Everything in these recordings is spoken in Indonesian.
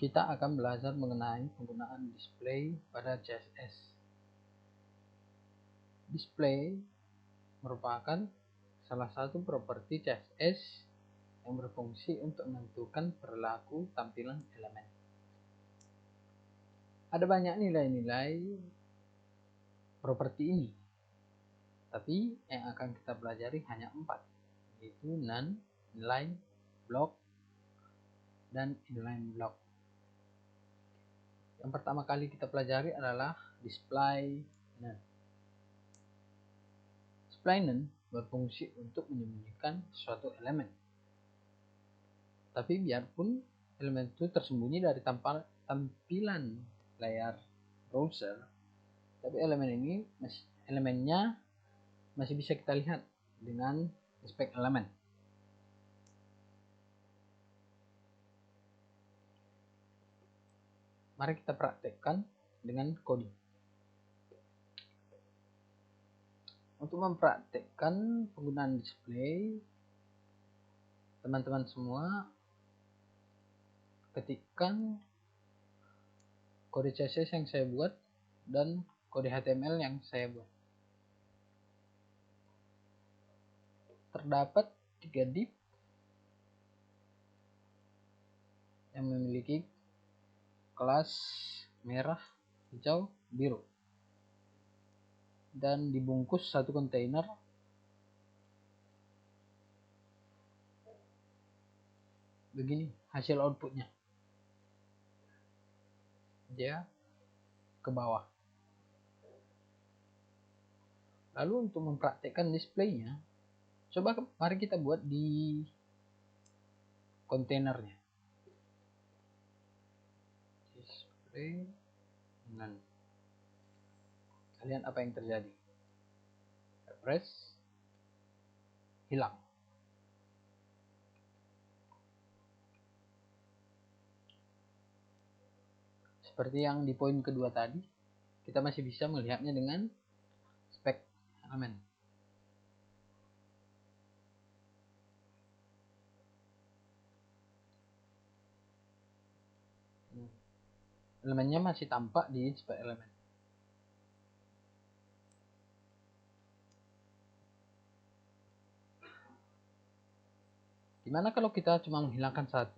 kita akan belajar mengenai penggunaan display pada CSS. Display merupakan salah satu properti CSS yang berfungsi untuk menentukan perilaku tampilan elemen. Ada banyak nilai-nilai properti ini, tapi yang akan kita pelajari hanya 4, yaitu none, inline, block, dan inline block. Yang pertama kali kita pelajari adalah display none. Display none berfungsi untuk menyembunyikan suatu elemen. Tapi biarpun elemen itu tersembunyi dari tampilan layar browser, tapi elemennya masih bisa kita lihat dengan inspect elemen. Mari kita praktekkan dengan coding. Untuk mempraktekkan penggunaan display, teman-teman semua ketikkan kode CSS yang saya buat dan kode HTML yang saya buat. Terdapat 3 div yang memiliki kelas merah, hijau, biru, dan dibungkus satu kontainer begini hasil outputnya, dia ke bawah. Lalu untuk mempraktekkan displaynya, mari kita buat di kontainernya. Display none. Kalian apa yang terjadi? Refresh, hilang. Seperti yang di poin kedua tadi, kita masih bisa melihatnya dengan spek elemen. Elemennya masih tampak di spek elemen. Gimana kalau kita cuma menghilangkan satu?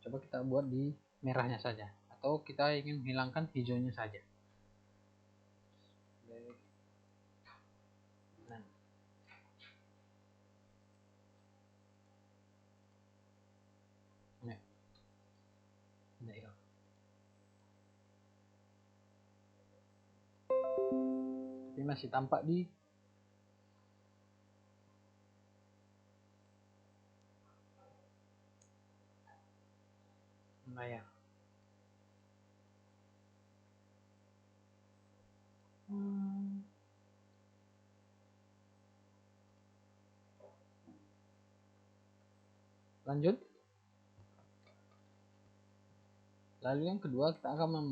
Coba kita buat di merahnya saja, atau kita ingin menghilangkan hijaunya saja. Tapi masih tampak di layar. Lanjut. Lalu yang kedua, kita akan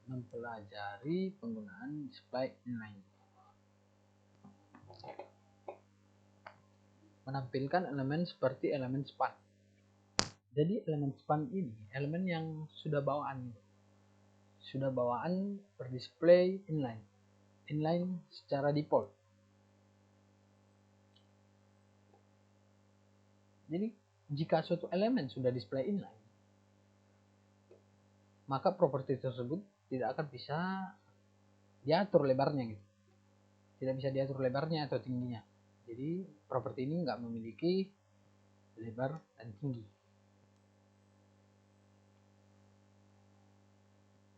mempelajari penggunaan display inline. Menampilkan elemen seperti elemen span. Jadi elemen span ini elemen yang sudah bawaan berdisplay inline secara default. Jadi jika suatu elemen sudah display inline, maka properti tersebut tidak akan bisa diatur lebarnya gitu. Tidak bisa diatur lebarnya atau tingginya. Jadi properti ini nggak memiliki lebar dan tinggi.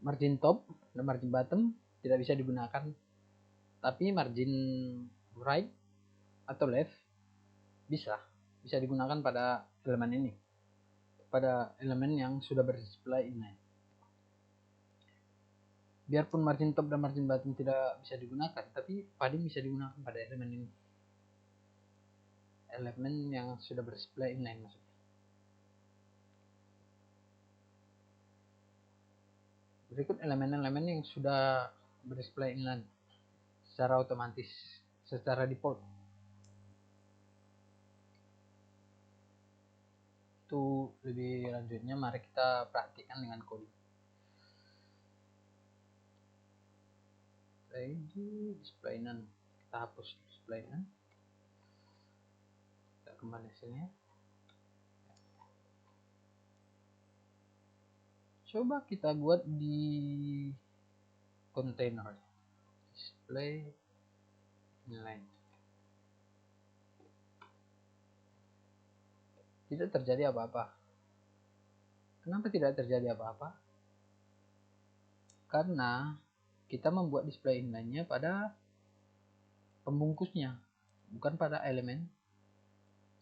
Margin top dan margin bottom tidak bisa digunakan, tapi margin right atau left bisa digunakan pada elemen ini, pada elemen yang sudah berdisplay inline. Biarpun margin top dan margin bottom tidak bisa digunakan, tapi padding bisa digunakan pada elemen ini, elemen yang sudah berdisplay inline maksudnya. Berikut elemen-elemen yang sudah berdisplay inline secara otomatis, secara default. Untuk lebih lanjutnya mari kita praktikkan dengan coding. Di display none, kita hapus display none, kita kembali sini. Coba kita buat di container display inline. Tidak terjadi apa-apa. Kenapa tidak terjadi apa-apa? Karena kita membuat display inline-nya pada pembungkusnya, bukan pada elemen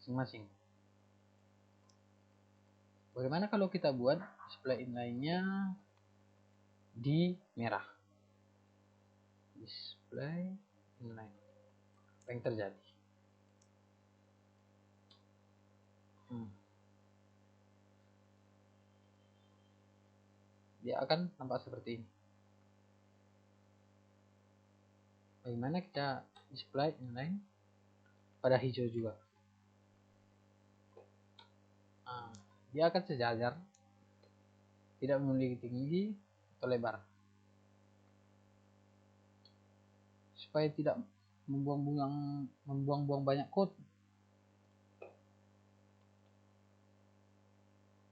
masing-masing. Bagaimana kalau kita buat display inline-nya di merah? Display inline. Apa yang terjadi? Dia akan nampak seperti ini. Bagaimana kita display inline pada hijau juga? Dia akan sejajar, tidak memiliki tinggi atau lebar. Supaya tidak membuang-buang banyak code,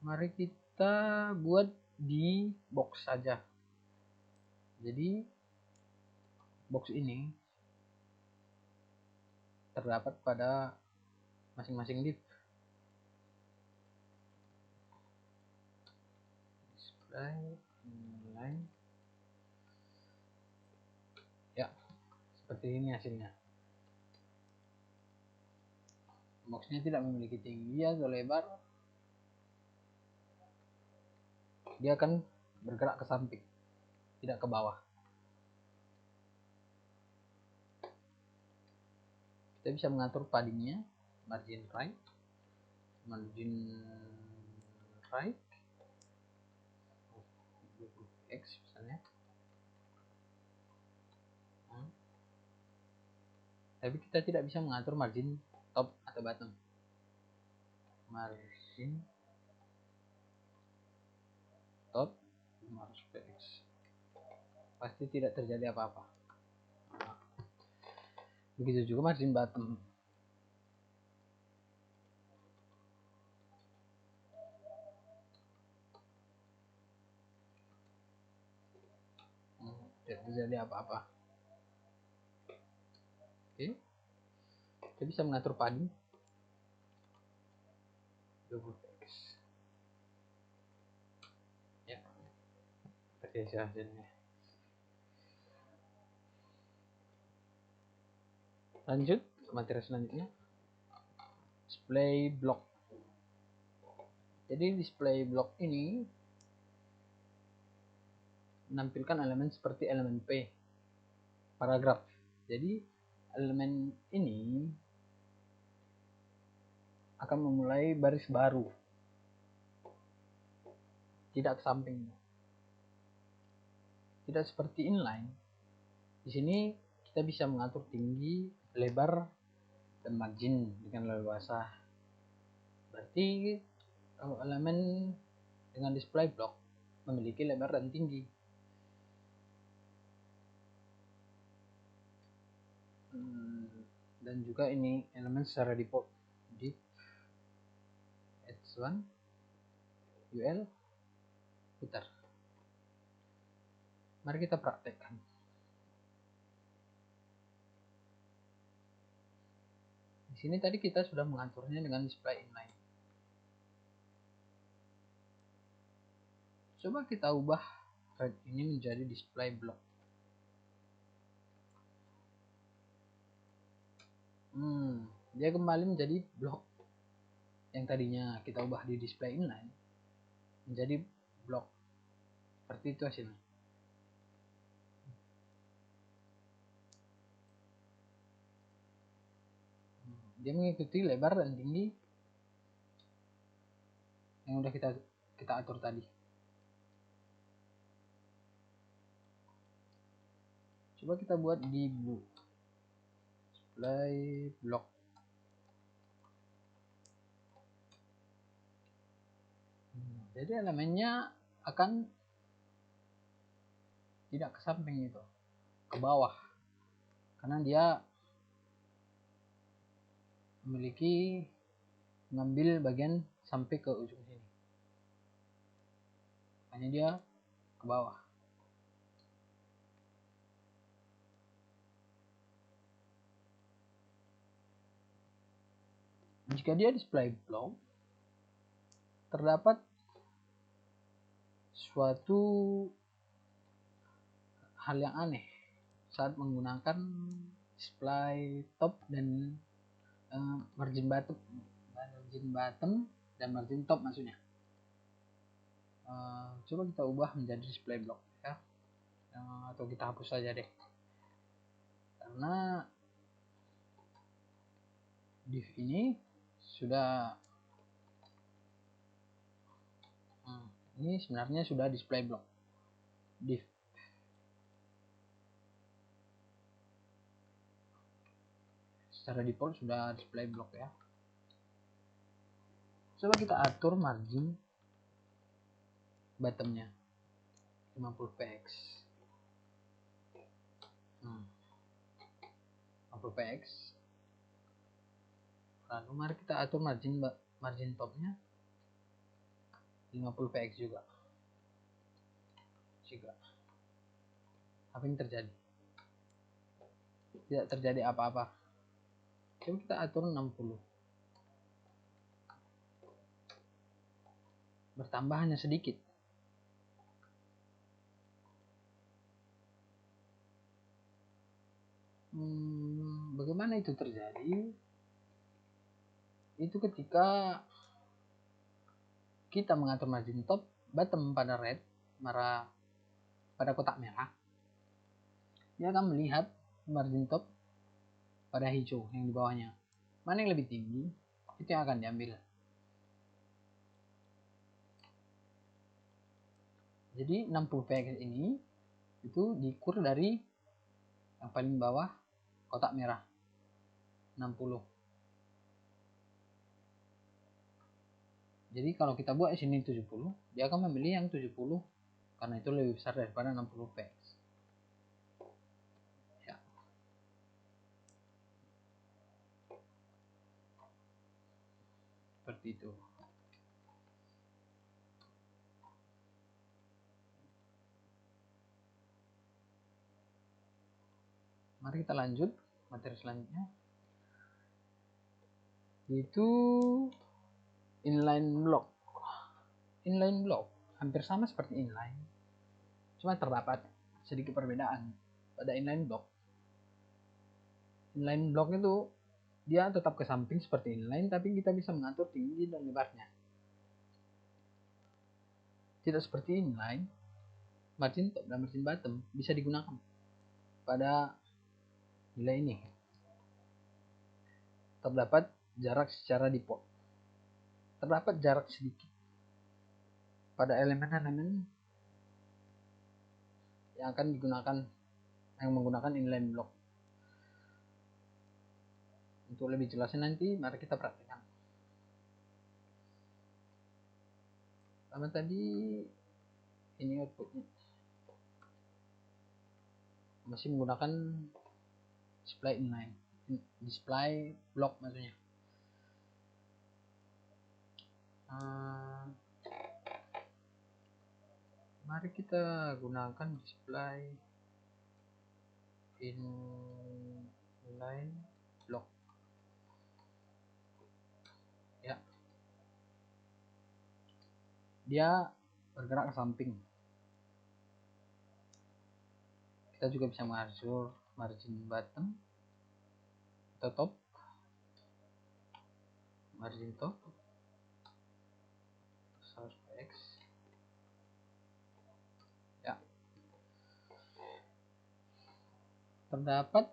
mari kita buat di box saja. Jadi box ini terdapat pada masing-masing div. Display inline. Ya, seperti ini hasilnya. Boxnya tidak memiliki tinggi atau lebar. Dia akan bergerak ke samping, tidak ke bawah. Kita bisa mengatur paddingnya, margin right, X misalnya. Tapi kita tidak bisa mengatur margin top atau bottom. Margin top harus PX. Pasti tidak terjadi apa-apa. Begitu juga margin bottom. Tidak terjadi apa-apa. Oke. Kita bisa mengatur padding. Ya. Seperti hasilnya. Lanjut ke materi selanjutnya. Display block. Jadi display block ini menampilkan elemen seperti elemen P, paragraf. Jadi elemen ini akan memulai baris baru, tidak ke samping, tidak seperti inline. Di sini kita bisa mengatur tinggi, lebar, dan margin dengan leluasa. Berarti elemen dengan display block memiliki lebar dan tinggi. Dan juga ini elemen secara default div h1 ul putar. Mari kita praktekkan. Di sini tadi kita sudah mengaturnya dengan display inline. Coba kita ubah red ini menjadi display block. Dia kembali menjadi blok. Yang tadinya kita ubah di display inline menjadi blok. Seperti itu hasilnya. Dia mengikuti lebar dan tinggi yang udah kita atur tadi. Coba kita buat di blue. Display block. Jadi elemennya akan tidak ke samping itu, ke bawah, karena dia memiliki mengambil bagian sampai ke ujung sini, hanya dia ke bawah. Jika dia display block, terdapat suatu hal yang aneh saat menggunakan display top dan margin bottom dan margin top maksudnya. Coba kita ubah menjadi display block ya, atau kita hapus saja deh, karena div ini sudah ini sebenarnya sudah display block. Div secara default sudah display block ya. Coba kita atur margin bottomnya 50 px 50 px. Lalu mari kita atur margin topnya 50 px juga. Apa yang terjadi? Tidak terjadi apa-apa. Coba kita atur 60. Bertambah hanya sedikit. Bagaimana itu terjadi? Itu ketika kita mengatur margin top bottom pada red, pada kotak merah, dia akan melihat margin top pada hijau yang di bawahnya. Mana yang lebih tinggi, itu yang akan diambil. Jadi 60 px ini itu dikur dari yang paling bawah kotak merah 60. Jadi kalau kita buat sini 70, dia akan memilih yang 70 karena itu lebih besar daripada 60 px. Ya. Seperti itu. Mari kita lanjut materi selanjutnya, yaitu inline block. Inline block hampir sama seperti inline, cuma terdapat sedikit perbedaan pada inline block. Inline block itu dia tetap ke samping seperti inline, tapi kita bisa mengatur tinggi dan lebarnya. Tidak seperti inline, margin top dan margin bottom bisa digunakan pada nilai ini. Terdapat jarak secara default. Terdapat jarak sedikit pada elemen-elemen yang akan digunakan, yang menggunakan inline block. Untuk lebih jelasnya nanti mari kita praktekkan. Pertama tadi ini outputnya masih menggunakan display inline, display block maksudnya. Mari kita gunakan display inline block ya. Dia bergerak ke samping. Kita juga bisa mengatur margin bottom atau top, margin top 100 px ya. Terdapat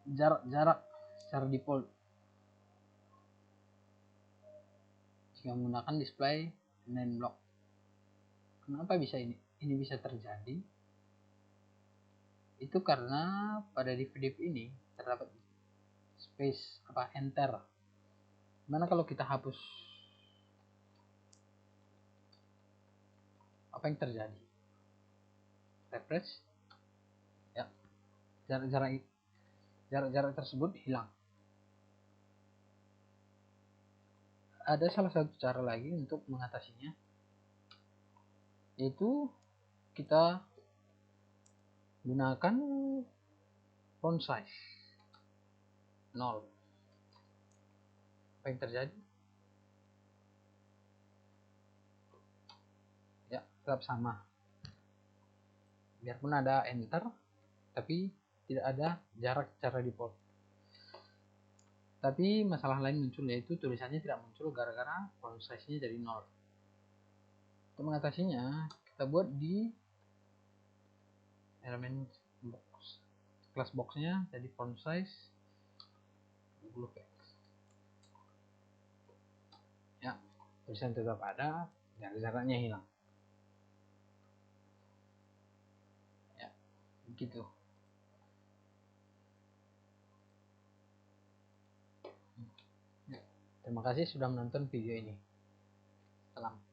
jarak-jarak secara default jika menggunakan display inline block. Kenapa bisa ini bisa terjadi? Itu karena pada div ini terdapat space enter. Mana kalau kita hapus apa yang terjadi? Refresh, ya, jarak-jarak tersebut hilang. Ada salah satu cara lagi untuk mengatasinya, yaitu kita gunakan font size 0. Apa yang terjadi? Ya, tetap sama. Biarpun ada enter, tapi tidak ada jarak secara default. Tapi masalah lain muncul, yaitu tulisannya tidak muncul gara-gara font size-nya jadi 0. Untuk mengatasinya, kita buat di elemen box, class box-nya jadi font size 20 pixel. Ya, tulisan tetap ada, jaraknya hilang. Ya, begitu. Terima kasih sudah menonton video ini. Salam.